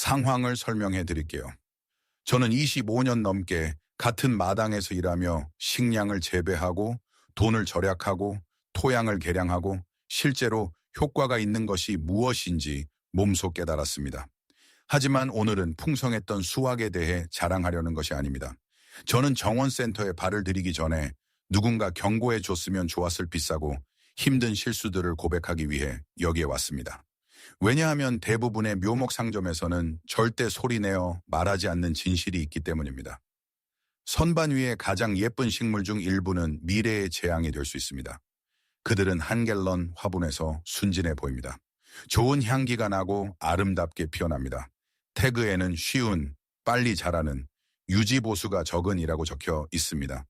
상황을 설명해 드릴게요. 저는 25년 넘게 같은 마당에서 일하며 식량을 재배하고 돈을 절약하고 토양을 개량하고 실제로 효과가 있는 것이 무엇인지 몸소 깨달았습니다. 하지만 오늘은 풍성했던 수확에 대해 자랑하려는 것이 아닙니다. 저는 정원센터에 발을 들이기 전에 누군가 경고해 줬으면 좋았을 비싸고 힘든 실수들을 고백하기 위해 여기에 왔습니다. 왜냐하면 대부분의 묘목 상점에서는 절대 소리내어 말하지 않는 진실이 있기 때문입니다. 선반 위에 가장 예쁜 식물 중 일부는 미래의 재앙이 될 수 있습니다. 그들은 한 갤런 화분에서 순진해 보입니다. 좋은 향기가 나고 아름답게 피어납니다. 태그에는 쉬운, 빨리 자라는, 유지보수가 적은이라고 적혀 있습니다.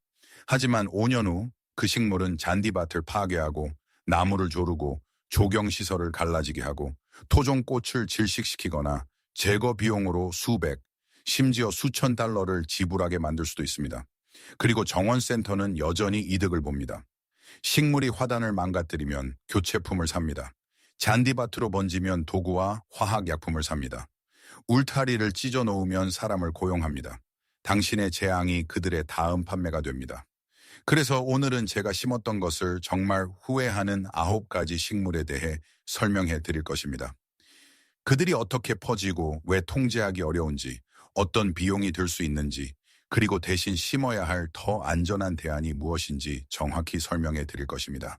하지만 5년 후 그 식물은 잔디밭을 파괴하고 나무를 조르고 조경시설을 갈라지게 하고 토종꽃을 질식시키거나 제거 비용으로 수백, 심지어 수천 달러를 지불하게 만들 수도 있습니다. 그리고 정원센터는 여전히 이득을 봅니다. 식물이 화단을 망가뜨리면 교체품을 삽니다. 잔디밭으로 번지면 도구와 화학약품을 삽니다. 울타리를 찢어 놓으면 사람을 고용합니다. 당신의 재앙이 그들의 다음 판매가 됩니다. 그래서 오늘은 제가 심었던 것을 정말 후회하는 9가지 식물에 대해 설명해 드릴 것입니다. 그들이 어떻게 퍼지고 왜 통제하기 어려운지, 어떤 비용이 들 수 있는지, 그리고 대신 심어야 할 더 안전한 대안이 무엇인지 정확히 설명해 드릴 것입니다.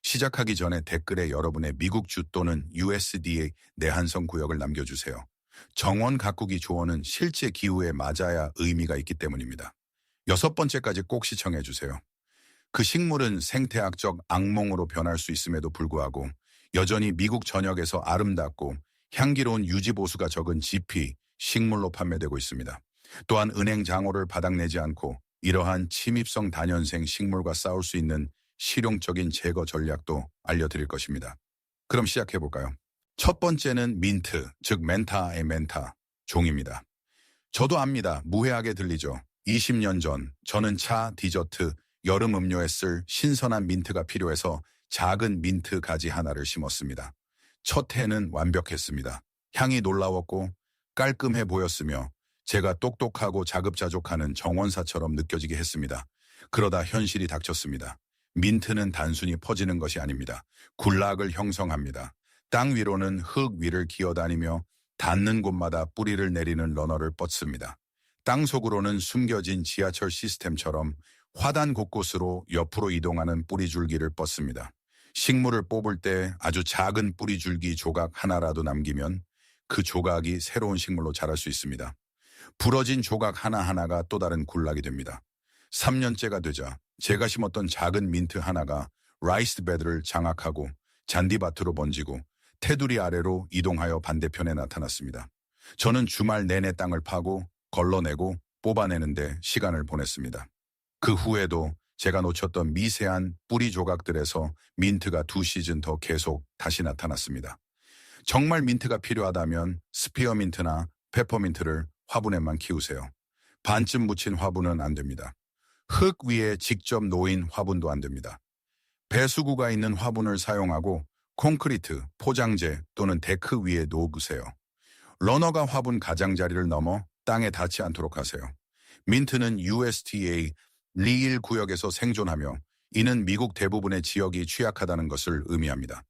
시작하기 전에 댓글에 여러분의 미국주 또는 USDA 내한성 구역을 남겨주세요. 정원 가꾸기 조언은 실제 기후에 맞아야 의미가 있기 때문입니다. 6번째까지 꼭 시청해 주세요. 그 식물은 생태학적 악몽으로 변할 수 있음에도 불구하고 여전히 미국 전역에서 아름답고 향기로운 유지보수가 적은 GP, 식물로 판매되고 있습니다. 또한 은행 장호를 바닥내지 않고 이러한 침입성 다년생 식물과 싸울 수 있는 실용적인 제거 전략도 알려드릴 것입니다. 그럼 시작해볼까요? 첫 번째는 민트, 즉 멘타의 멘타, 종입니다. 저도 압니다. 무해하게 들리죠. 20년 전 저는 차, 디저트, 여름 음료에 쓸 신선한 민트가 필요해서 작은 민트 가지 하나를 심었습니다. 첫 해는 완벽했습니다. 향이 놀라웠고 깔끔해 보였으며 제가 똑똑하고 자급자족하는 정원사처럼 느껴지게 했습니다. 그러다 현실이 닥쳤습니다. 민트는 단순히 퍼지는 것이 아닙니다. 군락을 형성합니다. 땅 위로는 흙 위를 기어다니며 닿는 곳마다 뿌리를 내리는 러너를 뻗습니다. 땅 속으로는 숨겨진 지하철 시스템처럼 화단 곳곳으로 옆으로 이동하는 뿌리줄기를 뻗습니다. 식물을 뽑을 때 아주 작은 뿌리줄기 조각 하나라도 남기면 그 조각이 새로운 식물로 자랄 수 있습니다. 부러진 조각 하나하나가 또 다른 군락이 됩니다. 3년째가 되자 제가 심었던 작은 민트 하나가 라이스드 베드를 장악하고 잔디밭으로 번지고 테두리 아래로 이동하여 반대편에 나타났습니다. 저는 주말 내내 땅을 파고 걸러내고 뽑아내는데 시간을 보냈습니다. 그 후에도 제가 놓쳤던 미세한 뿌리 조각들에서 민트가 2시즌 더 계속 다시 나타났습니다. 정말 민트가 필요하다면 스피어민트나 페퍼민트를 화분에만 키우세요. 반쯤 묻힌 화분은 안 됩니다. 흙 위에 직접 놓인 화분도 안 됩니다. 배수구가 있는 화분을 사용하고 콘크리트, 포장재 또는 데크 위에 놓으세요. 러너가 화분 가장자리를 넘어 땅에 닿지 않도록 하세요. 민트는 USDA 리일 구역에서 생존하며 이는 미국 대부분의 지역이 취약하다는 것을 의미합니다.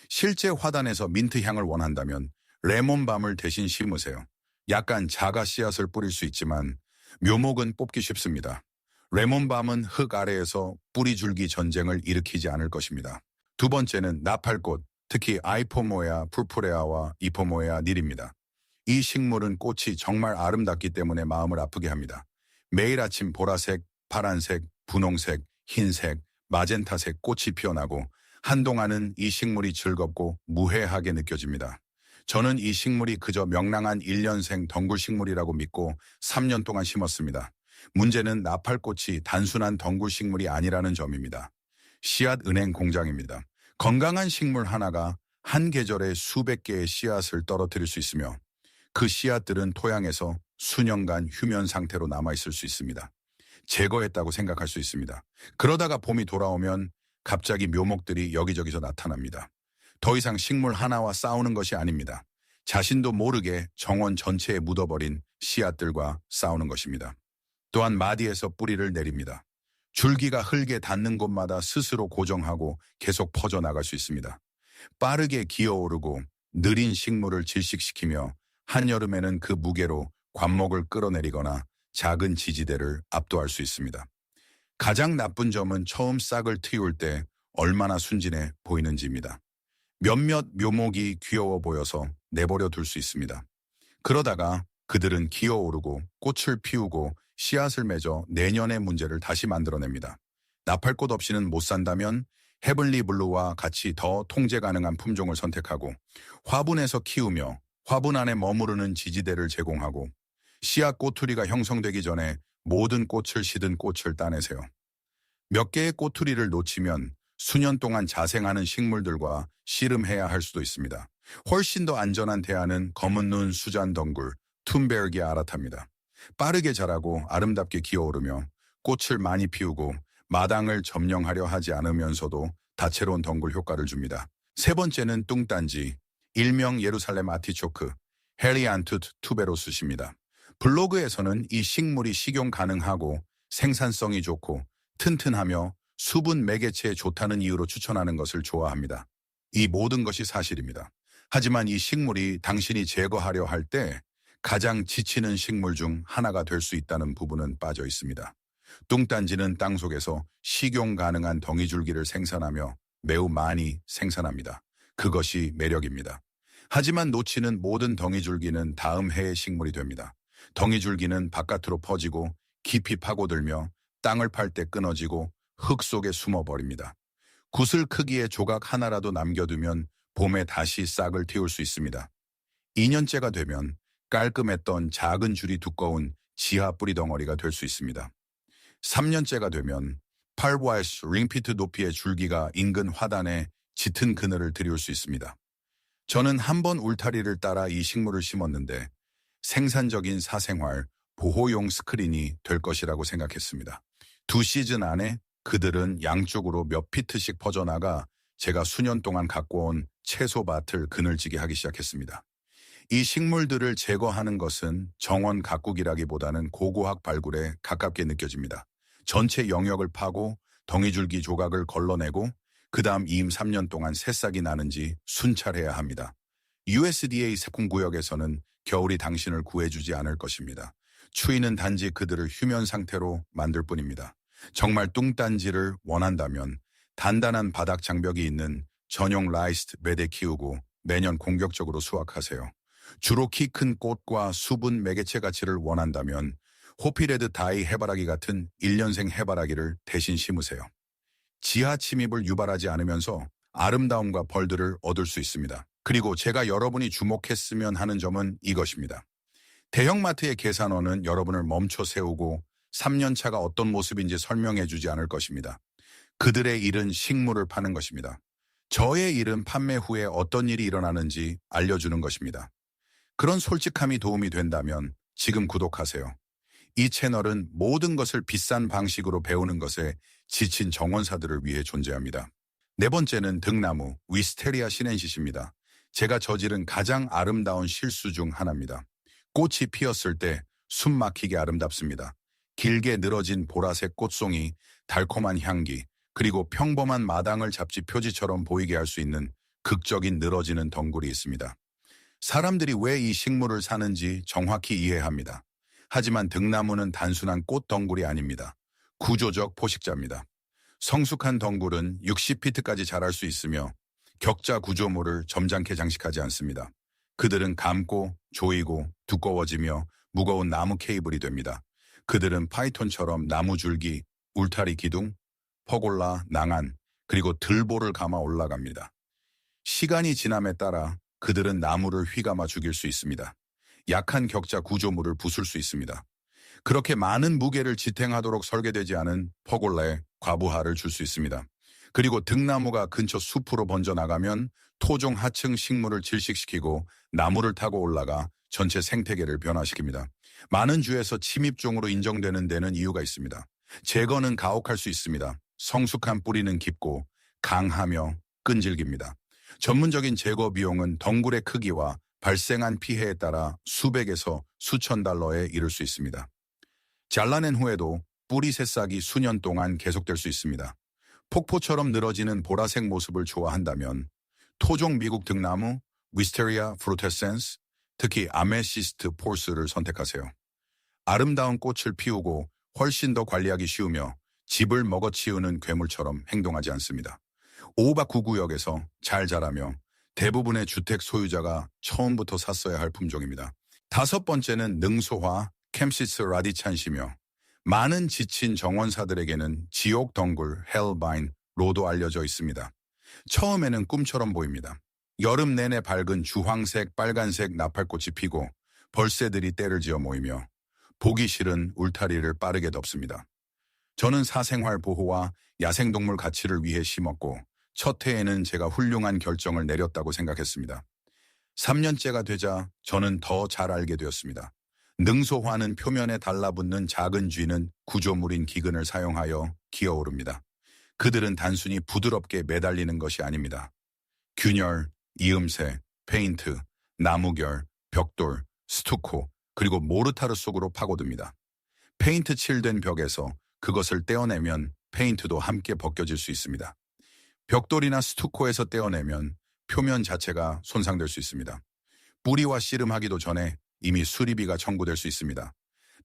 실제 화단에서 민트 향을 원한다면 레몬밤을 대신 심으세요. 약간 자가 씨앗을 뿌릴 수 있지만 묘목은 뽑기 쉽습니다. 레몬밤은 흙 아래에서 뿌리줄기 전쟁을 일으키지 않을 것입니다. 두 번째는 나팔꽃, 특히 아이포모에아 풀푸레아와 이포모에아 닐입니다. 이 식물은 꽃이 정말 아름답기 때문에 마음을 아프게 합니다. 매일 아침 보라색, 파란색, 분홍색, 흰색, 마젠타색 꽃이 피어나고 한동안은 이 식물이 즐겁고 무해하게 느껴집니다. 저는 이 식물이 그저 명랑한 1년생 덩굴식물이라고 믿고 3년 동안 심었습니다. 문제는 나팔꽃이 단순한 덩굴식물이 아니라는 점입니다. 씨앗 은행 공장입니다. 건강한 식물 하나가 한 계절에 수백 개의 씨앗을 떨어뜨릴 수 있으며 그 씨앗들은 토양에서 수년간 휴면 상태로 남아있을 수 있습니다. 제거했다고 생각할 수 있습니다. 그러다가 봄이 돌아오면 갑자기 묘목들이 여기저기서 나타납니다. 더 이상 식물 하나와 싸우는 것이 아닙니다. 자신도 모르게 정원 전체에 묻어버린 씨앗들과 싸우는 것입니다. 또한 마디에서 뿌리를 내립니다. 줄기가 흙에 닿는 곳마다 스스로 고정하고 계속 퍼져나갈 수 있습니다. 빠르게 기어오르고 느린 식물을 질식시키며 한여름에는 그 무게로 관목을 끌어내리거나 작은 지지대를 압도할 수 있습니다. 가장 나쁜 점은 처음 싹을 틔울 때 얼마나 순진해 보이는지입니다. 몇몇 묘목이 귀여워 보여서 내버려 둘 수 있습니다. 그러다가 그들은 기어오르고 꽃을 피우고 씨앗을 맺어 내년의 문제를 다시 만들어냅니다. 나팔꽃 없이는 못 산다면 헤블리 블루와 같이 더 통제 가능한 품종을 선택하고 화분에서 키우며 화분 안에 머무르는 지지대를 제공하고 씨앗 꼬투리가 형성되기 전에 모든 꽃을 시든 꽃을 따내세요. 몇 개의 꼬투리를 놓치면 수년 동안 자생하는 식물들과 씨름해야 할 수도 있습니다. 훨씬 더 안전한 대안은 검은 눈 수잔덩굴, 툰베르기 아라타입니다. 빠르게 자라고 아름답게 기어오르며 꽃을 많이 피우고 마당을 점령하려 하지 않으면서도 다채로운 덩굴 효과를 줍니다. 세 번째는 뚱딴지, 일명 예루살렘 아티초크, 헬리안투트 투베로스입니다. 블로그에서는 이 식물이 식용 가능하고 생산성이 좋고 튼튼하며 수분 매개체에 좋다는 이유로 추천하는 것을 좋아합니다. 이 모든 것이 사실입니다. 하지만 이 식물이 당신이 제거하려 할 때 가장 지치는 식물 중 하나가 될 수 있다는 부분은 빠져 있습니다. 뚱딴지는 땅속에서 식용 가능한 덩이줄기를 생산하며 매우 많이 생산합니다. 그것이 매력입니다. 하지만 놓치는 모든 덩이줄기는 다음 해의 식물이 됩니다. 덩이줄기는 바깥으로 퍼지고 깊이 파고들며 땅을 팔 때 끊어지고 흙 속에 숨어버립니다. 구슬 크기의 조각 하나라도 남겨두면 봄에 다시 싹을 틔울 수 있습니다. 2년째가 되면 깔끔했던 작은 줄이 두꺼운 지하 뿌리 덩어리가 될 수 있습니다. 3년째가 되면 팔바이스 링피트 높이의 줄기가 인근 화단에 짙은 그늘을 들이울 수 있습니다. 저는 한 번 울타리를 따라 이 식물을 심었는데 생산적인 사생활, 보호용 스크린이 될 것이라고 생각했습니다. 2시즌 안에 그들은 양쪽으로 몇 피트씩 퍼져나가 제가 수년 동안 갖고 온 채소밭을 그늘지게 하기 시작했습니다. 이 식물들을 제거하는 것은 정원 가꾸기라기보다는 고고학 발굴에 가깝게 느껴집니다. 전체 영역을 파고 덩이줄기 조각을 걸러내고 그 다음 3년 동안 새싹이 나는지 순찰해야 합니다. USDA 세공구역에서는 겨울이 당신을 구해주지 않을 것입니다. 추위는 단지 그들을 휴면 상태로 만들 뿐입니다. 정말 뚱딴지를 원한다면 단단한 바닥 장벽이 있는 전용 라이스트 베드에 키우고 매년 공격적으로 수확하세요. 주로 키 큰 꽃과 수분 매개체 가치를 원한다면 호피레드 다이 해바라기 같은 1년생 해바라기를 대신 심으세요. 지하 침입을 유발하지 않으면서 아름다움과 벌들을 얻을 수 있습니다. 그리고 제가 여러분이 주목했으면 하는 점은 이것입니다. 대형마트의 계산원은 여러분을 멈춰 세우고 3년차가 어떤 모습인지 설명해 주지 않을 것입니다. 그들의 일은 식물을 파는 것입니다. 저의 일은 판매 후에 어떤 일이 일어나는지 알려주는 것입니다. 그런 솔직함이 도움이 된다면 지금 구독하세요. 이 채널은 모든 것을 비싼 방식으로 배우는 것에 지친 정원사들을 위해 존재합니다. 네 번째는 등나무, 위스테리아 시넨시스입니다. 제가 저지른 가장 아름다운 실수 중 하나입니다. 꽃이 피었을 때 숨 막히게 아름답습니다. 길게 늘어진 보라색 꽃송이, 달콤한 향기, 그리고 평범한 마당을 잡지 표지처럼 보이게 할 수 있는 극적인 늘어지는 덩굴이 있습니다. 사람들이 왜 이 식물을 사는지 정확히 이해합니다. 하지만 등나무는 단순한 꽃 덩굴이 아닙니다. 구조적 포식자입니다. 성숙한 덩굴은 60피트까지 자랄 수 있으며 격자 구조물을 점잖게 장식하지 않습니다. 그들은 감고 조이고 두꺼워지며 무거운 나무 케이블이 됩니다. 그들은 파이톤처럼 나무 줄기, 울타리 기둥, 퍼골라, 낭안, 그리고 들보를 감아 올라갑니다. 시간이 지남에 따라 그들은 나무를 휘감아 죽일 수 있습니다. 약한 격자 구조물을 부술 수 있습니다. 그렇게 많은 무게를 지탱하도록 설계되지 않은 퍼골라에 과부하를 줄 수 있습니다. 그리고 등나무가 근처 숲으로 번져나가면 토종 하층 식물을 질식시키고 나무를 타고 올라가 전체 생태계를 변화시킵니다. 많은 주에서 침입종으로 인정되는 데는 이유가 있습니다. 제거는 가혹할 수 있습니다. 성숙한 뿌리는 깊고 강하며 끈질깁니다. 전문적인 제거 비용은 덩굴의 크기와 발생한 피해에 따라 수백에서 수천 달러에 이를 수 있습니다. 잘라낸 후에도 뿌리 새싹이 수년 동안 계속될 수 있습니다. 폭포처럼 늘어지는 보라색 모습을 좋아한다면 토종 미국 등나무 위스테리아 프루테센스, 특히 아메시스트 포스를 선택하세요. 아름다운 꽃을 피우고 훨씬 더 관리하기 쉬우며 집을 먹어치우는 괴물처럼 행동하지 않습니다. 오박구 구역에서 잘 자라며 대부분의 주택 소유자가 처음부터 샀어야 할 품종입니다. 다섯 번째는 능소화 캠시스 라디찬시며 많은 지친 정원사들에게는 지옥 덩굴 헬바인로도 알려져 있습니다. 처음에는 꿈처럼 보입니다. 여름 내내 밝은 주황색, 빨간색 나팔꽃이 피고 벌새들이 떼를 지어 모이며 보기 싫은 울타리를 빠르게 덮습니다. 저는 사생활 보호와 야생동물 가치를 위해 심었고 첫 해에는 제가 훌륭한 결정을 내렸다고 생각했습니다. 3년째가 되자 저는 더 잘 알게 되었습니다. 능소화는 표면에 달라붙는 작은 쥐는 구조물인 기근을 사용하여 기어오릅니다. 그들은 단순히 부드럽게 매달리는 것이 아닙니다. 균열, 이음새, 페인트, 나무결, 벽돌, 스투코, 그리고 모르타르 속으로 파고듭니다. 페인트 칠된 벽에서 그것을 떼어내면 페인트도 함께 벗겨질 수 있습니다. 벽돌이나 스투코에서 떼어내면 표면 자체가 손상될 수 있습니다. 뿌리와 씨름하기도 전에 이미 수리비가 청구될 수 있습니다.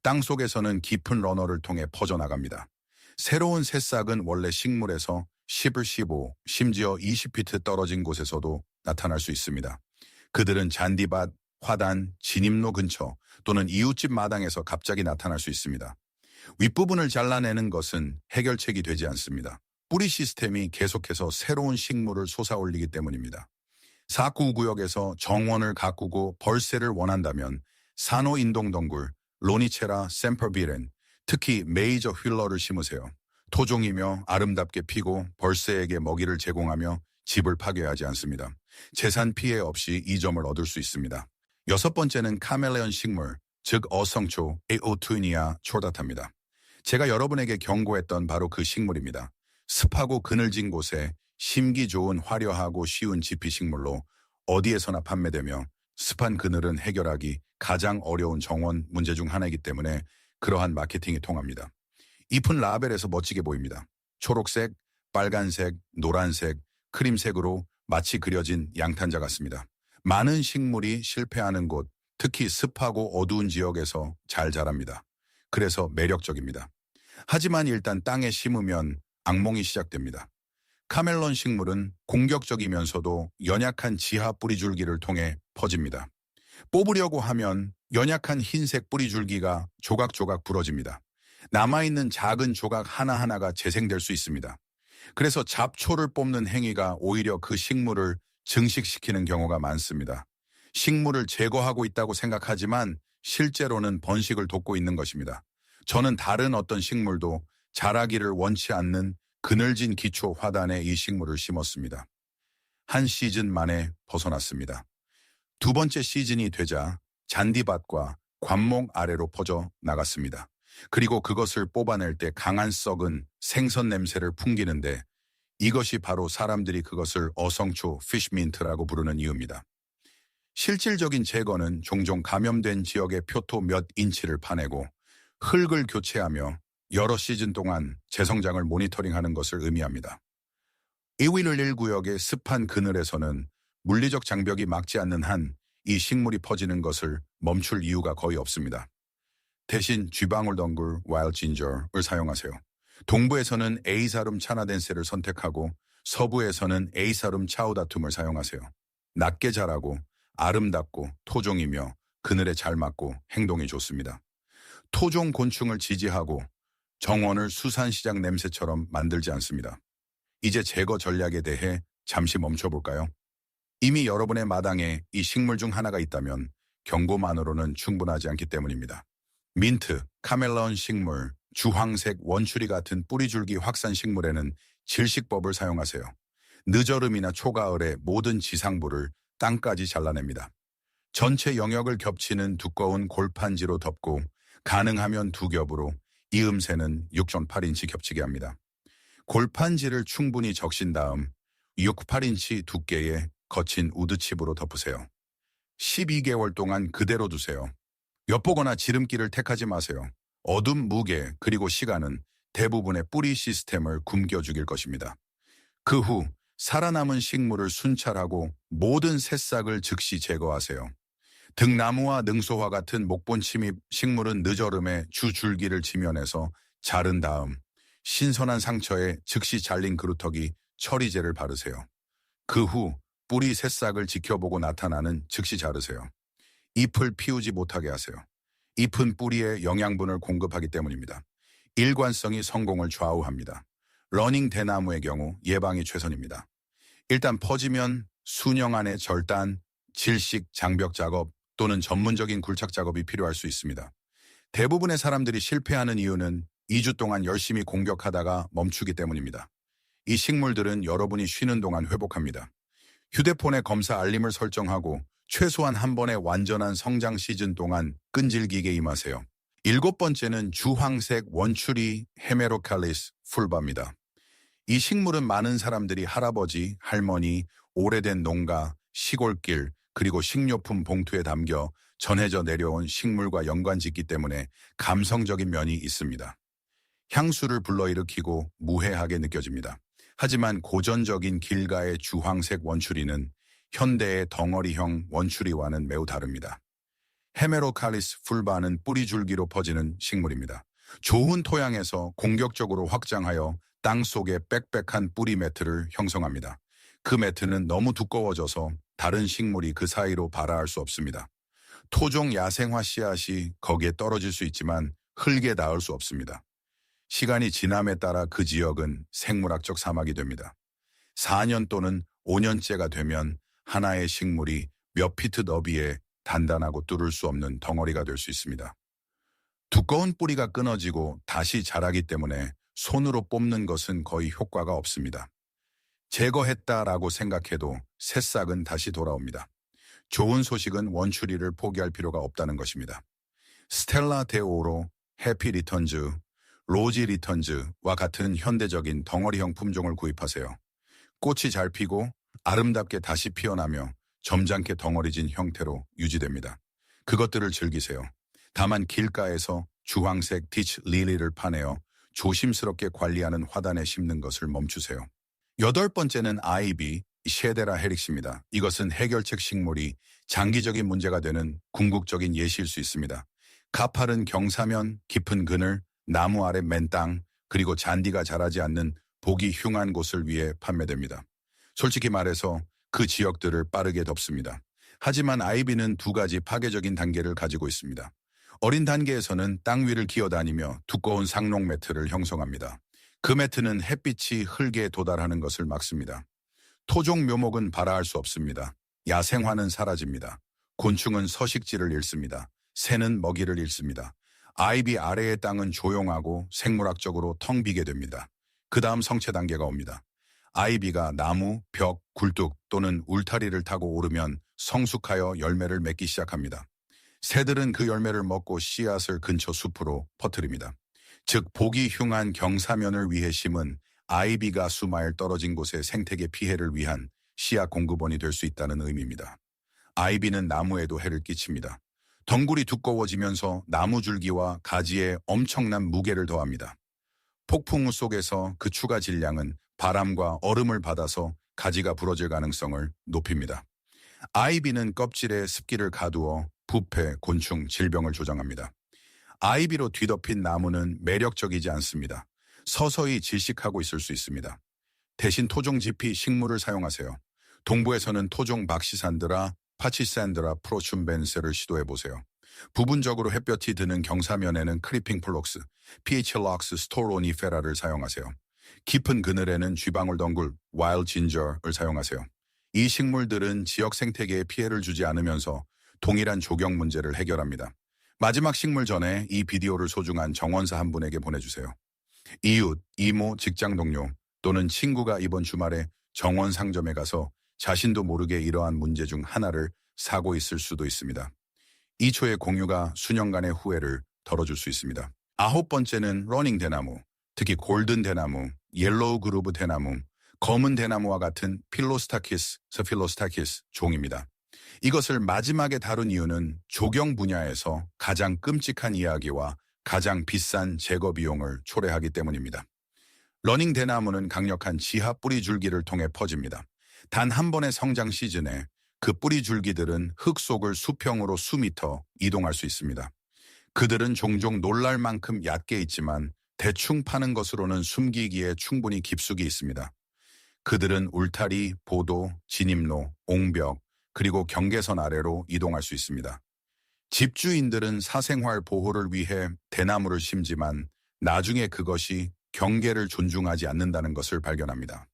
땅 속에서는 깊은 러너를 통해 퍼져나갑니다. 새로운 새싹은 원래 식물에서 10을 15, 심지어 20피트 떨어진 곳에서도 나타날 수 있습니다. 그들은 잔디밭, 화단, 진입로 근처 또는 이웃집 마당에서 갑자기 나타날 수 있습니다. 윗부분을 잘라내는 것은 해결책이 되지 않습니다. 뿌리 시스템이 계속해서 새로운 식물을 솟아올리기 때문입니다. 4구구역에서 정원을 가꾸고 벌새를 원한다면 산호인동덩굴, 로니체라 샘퍼비렌, 특히 메이저 휠러를 심으세요. 토종이며 아름답게 피고 벌새에게 먹이를 제공하며 집을 파괴하지 않습니다. 재산 피해 없이 이 점을 얻을 수 있습니다. 여섯 번째는 카멜레온 식물, 즉 어성초 에오투니아 초다타입니다. 제가 여러분에게 경고했던 바로 그 식물입니다. 습하고 그늘진 곳에 심기 좋은 화려하고 쉬운 지피 식물로 어디에서나 판매되며 습한 그늘은 해결하기 가장 어려운 정원 문제 중 하나이기 때문에 그러한 마케팅이 통합니다. 잎은 라벨에서 멋지게 보입니다. 초록색, 빨간색, 노란색, 크림색으로 마치 그려진 양탄자 같습니다. 많은 식물이 실패하는 곳, 특히 습하고 어두운 지역에서 잘 자랍니다. 그래서 매력적입니다. 하지만 일단 땅에 심으면 악몽이 시작됩니다. 카멜론 식물은 공격적이면서도 연약한 지하 뿌리줄기를 통해 퍼집니다. 뽑으려고 하면 연약한 흰색 뿌리줄기가 조각조각 부러집니다. 남아있는 작은 조각 하나하나가 재생될 수 있습니다. 그래서 잡초를 뽑는 행위가 오히려 그 식물을 증식시키는 경우가 많습니다. 식물을 제거하고 있다고 생각하지만 실제로는 번식을 돕고 있는 것입니다. 저는 다른 어떤 식물도 자라기를 원치 않는 그늘진 기초 화단에 이 식물을 심었습니다. 한 시즌 만에 벗어났습니다. 두 번째 시즌이 되자 잔디밭과 관목 아래로 퍼져 나갔습니다. 그리고 그것을 뽑아낼 때 강한 썩은 생선 냄새를 풍기는데 이것이 바로 사람들이 그것을 어성초 피쉬민트라고 부르는 이유입니다. 실질적인 제거는 종종 감염된 지역의 표토 몇 인치를 파내고 흙을 교체하며 여러 시즌 동안 재성장을 모니터링하는 것을 의미합니다. 이윌릴 구역의 습한 그늘에서는 물리적 장벽이 막지 않는 한 이 식물이 퍼지는 것을 멈출 이유가 거의 없습니다. 대신 쥐방울덩굴 와일드 진저를 사용하세요. 동부에서는 에이사룸 차나덴세를 선택하고 서부에서는 에이사룸 차우다툼을 사용하세요. 낮게 자라고 아름답고 토종이며 그늘에 잘 맞고 행동이 좋습니다. 토종 곤충을 지지하고 정원을 수산시장 냄새처럼 만들지 않습니다. 이제 제거 전략에 대해 잠시 멈춰볼까요? 이미 여러분의 마당에 이 식물 중 하나가 있다면 경고만으로는 충분하지 않기 때문입니다. 민트, 카멜론 식물, 주황색 원추리 같은 뿌리줄기 확산 식물에는 질식법을 사용하세요. 늦여름이나 초가을에 모든 지상부를 땅까지 잘라냅니다. 전체 영역을 겹치는 두꺼운 골판지로 덮고 가능하면 두 겹으로 이음새는 6.8인치 겹치게 합니다. 골판지를 충분히 적신 다음 6, 8인치 두께의 거친 우드칩으로 덮으세요. 12개월 동안 그대로 두세요. 엿보거나 지름길을 택하지 마세요. 어둠, 무게, 그리고 시간은 대부분의 뿌리 시스템을 굶겨 죽일 것입니다. 그 후 살아남은 식물을 순찰하고 모든 새싹을 즉시 제거하세요. 등나무와 능소화 같은 목본 침입 식물은 늦어름에 주 줄기를 지면에서 자른 다음 신선한 상처에 즉시 잘린 그루터기 처리제를 바르세요. 그 후 뿌리 새싹을 지켜보고 나타나는 즉시 자르세요. 잎을 피우지 못하게 하세요. 잎은 뿌리에 영양분을 공급하기 때문입니다. 일관성이 성공을 좌우합니다. 러닝 대나무의 경우 예방이 최선입니다. 일단 퍼지면 수년 안에 절단, 질식, 장벽 작업 또는 전문적인 굴착 작업이 필요할 수 있습니다. 대부분의 사람들이 실패하는 이유는 2주 동안 열심히 공격하다가 멈추기 때문입니다. 이 식물들은 여러분이 쉬는 동안 회복합니다. 휴대폰에 검사 알림을 설정하고 최소한 한 번의 완전한 성장 시즌 동안 끈질기게 임하세요. 7번째는 주황색 원추리 헤메로칼리스 풀바입니다. 이 식물은 많은 사람들이 할아버지, 할머니, 오래된 농가, 시골길, 그리고 식료품 봉투에 담겨 전해져 내려온 식물과 연관짓기 때문에 감성적인 면이 있습니다. 향수를 불러일으키고 무해하게 느껴집니다. 하지만 고전적인 길가의 주황색 원추리는 현대의 덩어리형 원추리와는 매우 다릅니다. 헤메로칼리스 풀바는 뿌리줄기로 퍼지는 식물입니다. 좋은 토양에서 공격적으로 확장하여 땅 속에 빽빽한 뿌리 매트를 형성합니다. 그 매트는 너무 두꺼워져서 다른 식물이 그 사이로 발아할 수 없습니다. 토종 야생화 씨앗이 거기에 떨어질 수 있지만 흙에 닿을 수 없습니다. 시간이 지남에 따라 그 지역은 생물학적 사막이 됩니다. 4년 또는 5년째가 되면 하나의 식물이 몇 피트 너비에 단단하고 뚫을 수 없는 덩어리가 될 수 있습니다. 두꺼운 뿌리가 끊어지고 다시 자라기 때문에 손으로 뽑는 것은 거의 효과가 없습니다. 제거했다라고 생각해도 새싹은 다시 돌아옵니다. 좋은 소식은 원추리를 포기할 필요가 없다는 것입니다. 스텔라 데오로, 해피 리턴즈, 로지 리턴즈와 같은 현대적인 덩어리형 품종을 구입하세요. 꽃이 잘 피고 아름답게 다시 피어나며 점잖게 덩어리진 형태로 유지됩니다. 그것들을 즐기세요. 다만 길가에서 주황색 디치 릴리를 파내어 조심스럽게 관리하는 화단에 심는 것을 멈추세요. 8번째는 아이비, 셰데라 헤릭스입니다. 이것은 해결책 식물이 장기적인 문제가 되는 궁극적인 예시일 수 있습니다. 가파른 경사면, 깊은 그늘, 나무 아래 맨 땅, 그리고 잔디가 자라지 않는 보기 흉한 곳을 위해 판매됩니다. 솔직히 말해서 그 지역들을 빠르게 덮습니다. 하지만 아이비는 2가지 파괴적인 단계를 가지고 있습니다. 어린 단계에서는 땅 위를 기어다니며 두꺼운 상록 매트를 형성합니다. 그 매트는 햇빛이 흙에 도달하는 것을 막습니다. 토종 묘목은 발아할 수 없습니다. 야생화는 사라집니다. 곤충은 서식지를 잃습니다. 새는 먹이를 잃습니다. 아이비 아래의 땅은 조용하고 생물학적으로 텅 비게 됩니다. 그 다음 성체 단계가 옵니다. 아이비가 나무, 벽, 굴뚝 또는 울타리를 타고 오르면 성숙하여 열매를 맺기 시작합니다. 새들은 그 열매를 먹고 씨앗을 근처 숲으로 퍼뜨립니다. 즉 보기 흉한 경사면을 위해 심은 아이비가 수마일 떨어진 곳의 생태계 피해를 위한 씨앗 공급원이 될 수 있다는 의미입니다. 아이비는 나무에도 해를 끼칩니다. 덩굴이 두꺼워지면서 나무 줄기와 가지에 엄청난 무게를 더합니다. 폭풍우 속에서 그 추가 질량은 바람과 얼음을 받아서 가지가 부러질 가능성을 높입니다. 아이비는 껍질에 습기를 가두어 부패, 곤충, 질병을 조장합니다. 아이비로 뒤덮인 나무는 매력적이지 않습니다. 서서히 질식하고 있을 수 있습니다. 대신 토종 지피 식물을 사용하세요. 동부에서는 토종 박시산드라, 파치샌드라 프로춤벤세를 시도해보세요. 부분적으로 햇볕이 드는 경사면에는 크리핑 플록스, PHLox 스토로니페라를 사용하세요. 깊은 그늘에는 쥐방울덩굴, 와일드 진저를 사용하세요. 이 식물들은 지역 생태계에 피해를 주지 않으면서 동일한 조경 문제를 해결합니다. 마지막 식물 전에 이 비디오를 소중한 정원사 한 분에게 보내주세요. 이웃, 이모, 직장 동료 또는 친구가 이번 주말에 정원 상점에 가서 자신도 모르게 이러한 문제 중 하나를 사고 있을 수도 있습니다. 2초의 공유가 수년간의 후회를 덜어줄 수 있습니다. 9번째는 러닝 대나무, 특히 골든 대나무, 옐로우 그루브 대나무, 검은 대나무와 같은 필로스타키스, 스필로스타키스 종입니다. 이것을 마지막에 다룬 이유는 조경 분야에서 가장 끔찍한 이야기와 가장 비싼 제거 비용을 초래하기 때문입니다. 러닝 대나무는 강력한 지하 뿌리 줄기를 통해 퍼집니다. 단 한 번의 성장 시즌에 그 뿌리 줄기들은 흙 속을 수평으로 수미터 이동할 수 있습니다. 그들은 종종 놀랄 만큼 얕게 있지만 대충 파는 것으로는 숨기기에 충분히 깊숙이 있습니다. 그들은 울타리, 보도, 진입로, 옹벽, 그리고 경계선 아래로 이동할 수 있습니다. 집주인들은 사생활 보호를 위해 대나무를 심지만 나중에 그것이 경계를 존중하지 않는다는 것을 발견합니다.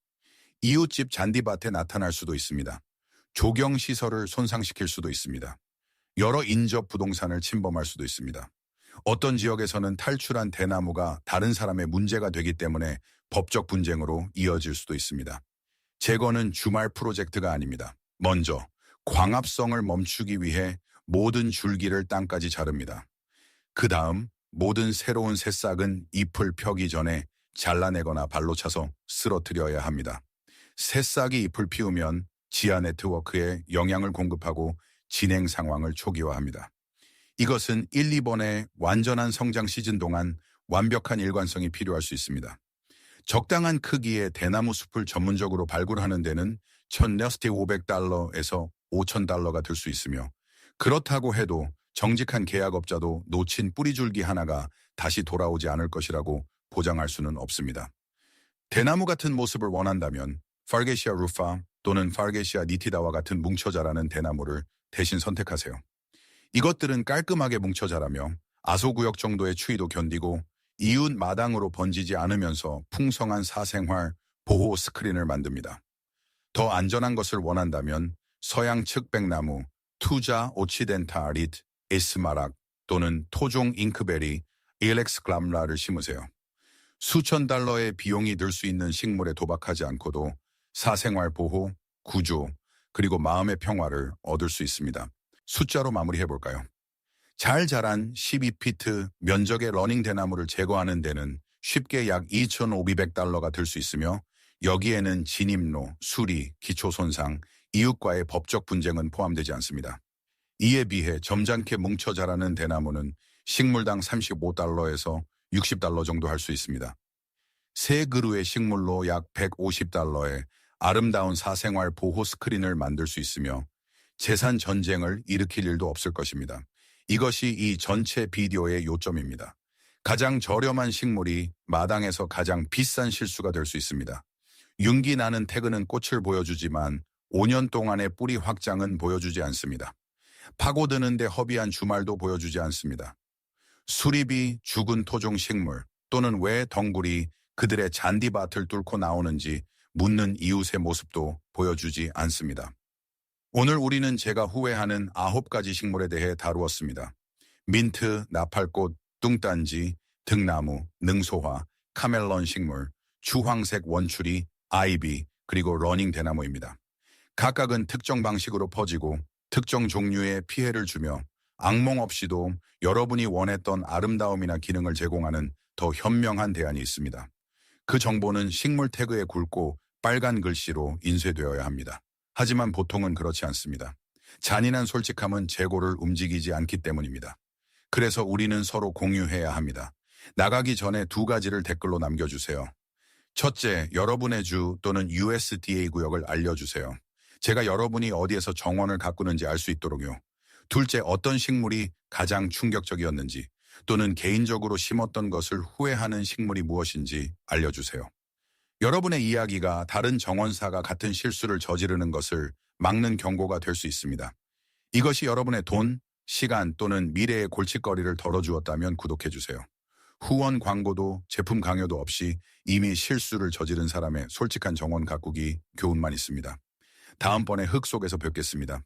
이웃집 잔디밭에 나타날 수도 있습니다. 조경시설을 손상시킬 수도 있습니다. 여러 인접 부동산을 침범할 수도 있습니다. 어떤 지역에서는 탈출한 대나무가 다른 사람의 문제가 되기 때문에 법적 분쟁으로 이어질 수도 있습니다. 제거는 주말 프로젝트가 아닙니다. 먼저 광합성을 멈추기 위해 모든 줄기를 땅까지 자릅니다. 그 다음 모든 새로운 새싹은 잎을 펴기 전에 잘라내거나 발로 차서 쓰러뜨려야 합니다. 새싹이 잎을 피우면 지하 네트워크에 영향을 공급하고 진행 상황을 초기화합니다. 이것은 1, 2번의 완전한 성장 시즌 동안 완벽한 일관성이 필요할 수 있습니다. 적당한 크기의 대나무 숲을 전문적으로 발굴하는 데는 $1,500에서 $5,000가 들 수 있으며 그렇다고 해도 정직한 계약업자도 놓친 뿌리줄기 하나가 다시 돌아오지 않을 것이라고 보장할 수는 없습니다. 대나무 같은 모습을 원한다면 파르게시아 루파 또는 파르게시아 니티다와 같은 뭉쳐 자라는 대나무를 대신 선택하세요. 이것들은 깔끔하게 뭉쳐 자라며 아소구역 정도의 추위도 견디고 이웃 마당으로 번지지 않으면서 풍성한 사생활 보호 스크린을 만듭니다. 더 안전한 것을 원한다면 서양 측백나무, 투자 오치덴탈릿, 에스마락 또는 토종 잉크베리, 일렉스 글람라를 심으세요. 수천 달러의 비용이 들 수 있는 식물에 도박하지 않고도 사생활 보호, 구조, 그리고 마음의 평화를 얻을 수 있습니다. 숫자로 마무리해볼까요? 잘 자란 12피트 면적의 러닝 대나무를 제거하는 데는 쉽게 약 $2,500가 들 수 있으며 여기에는 진입로, 수리, 기초 손상, 이웃과의 법적 분쟁은 포함되지 않습니다. 이에 비해 점잖게 뭉쳐 자라는 대나무는 식물당 $35에서 $60 정도 할 수 있습니다. 세 그루의 식물로 약 $150에 아름다운 사생활 보호 스크린을 만들 수 있으며 재산 전쟁을 일으킬 일도 없을 것입니다. 이것이 이 전체 비디오의 요점입니다. 가장 저렴한 식물이 마당에서 가장 비싼 실수가 될 수 있습니다. 윤기 나는 태그는 꽃을 보여주지만 5년 동안의 뿌리 확장은 보여주지 않습니다. 파고드는데 허비한 주말도 보여주지 않습니다. 수립이 죽은 토종 식물 또는 왜 덩굴이 그들의 잔디밭을 뚫고 나오는지 묻는 이웃의 모습도 보여주지 않습니다. 오늘 우리는 제가 후회하는 9가지 식물에 대해 다루었습니다. 민트, 나팔꽃, 뚱딴지, 등나무, 능소화, 카멜론 식물, 주황색 원추리, 아이비, 그리고 러닝 대나무입니다. 각각은 특정 방식으로 퍼지고 특정 종류의 피해를 주며 악몽 없이도 여러분이 원했던 아름다움이나 기능을 제공하는 더 현명한 대안이 있습니다. 그 정보는 식물 태그에 굵고 빨간 글씨로 인쇄되어야 합니다. 하지만 보통은 그렇지 않습니다. 잔인한 솔직함은 재고를 움직이지 않기 때문입니다. 그래서 우리는 서로 공유해야 합니다. 나가기 전에 2가지를 댓글로 남겨주세요. 첫째, 여러분의 주 또는 USDA 구역을 알려주세요. 제가 여러분이 어디에서 정원을 가꾸는지 알 수 있도록요. 둘째, 어떤 식물이 가장 충격적이었는지 또는 개인적으로 심었던 것을 후회하는 식물이 무엇인지 알려주세요. 여러분의 이야기가 다른 정원사가 같은 실수를 저지르는 것을 막는 경고가 될 수 있습니다. 이것이 여러분의 돈, 시간 또는 미래의 골칫거리를 덜어주었다면 구독해주세요. 후원 광고도 제품 강요도 없이 이미 실수를 저지른 사람의 솔직한 정원 가꾸기 교훈만 있습니다. 다음번에 흙 속에서 뵙겠습니다.